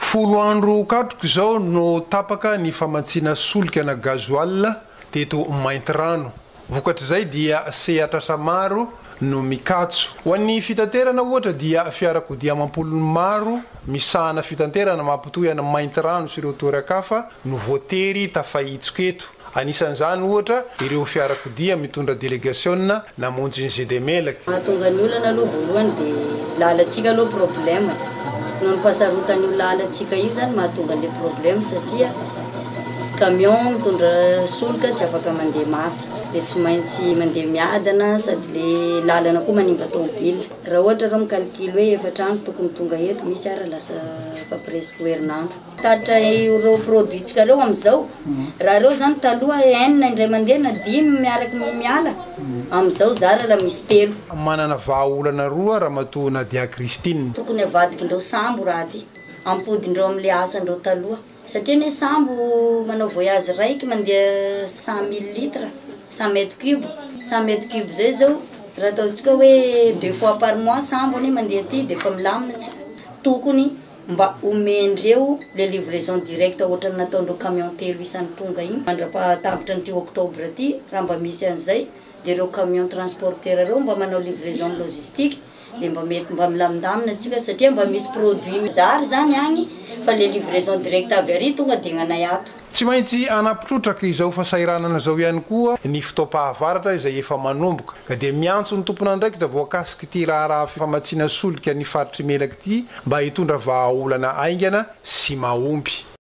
Folo andro katroko zao no tapaka ny famatsiana solika na gazoil teto mainty rano. Vokatr' zay dia sehatra samaro no mikatso. Ho an'ny fitaterana ohatra dia fiarakodia mampolo maro misahana fitaterana mampitohy ana mainty rano sy ireo toerakafa no voatery tafahitsika eto. Anisan'izany ohatra ireo fiarakodia mitondra délégation namonjy ny ZDMelaky. Mahatonga ny olana aloha voalohany dia lalantsika aloha problème. Noho ny fahasarotany lalantsika io zany mahatonga le problème satria camion mitondra solika tsy afaka mandeha mafy. Dia tsy maintsy mandeha miadana sady le lalana koa manimba tomobile. Raha ohatra raha mikalkily hoe efatrano tokony tonga eto misy ara lasa efa presque herinandro. Tatra ireo produitsika reo amin'izao. Raha reo zany taloha enina indray mandeha na 5 miaraka miala. Amin'izao zara raha misy 3. Manana vahaolana roa raha matoa Dia Christine. Tokony avadikindreo sambo raha ty. Ampodindreo amin'le asandreo taloha. Satria ne sambo manao voyage raiky mandeha 100 000 litres. 100 mètres cubes. 100 mètres cubes zay zao raha ataontsika hoe 2 fois par mois sambo ny mandeha ty dia efa milamina tsika. Tokony mba omendreo le livraison directe ohatra nataondreo camion 3 isan'ny tonga igny. Mandra-pahatambatra ny octobre ty raha mba misy an'izay dia ireo camion transporteur reo mba manao livraison logistique dia mba mety mba milamindamina tsika satria mba misy produit mijary zany agny fa le livraison directe avy ary tonga dia gnanay ato. Tsy maintsy anapitrotraka izao fasahiranana zao ihany koa ny fitopahavaratra izay efa manomboka ka dia miantso ny tompona ndraiky da voakasiky ty raharaha famatsiana solika ny faritry melaky ty mba hitondra vahaolana aingana sy mahomby.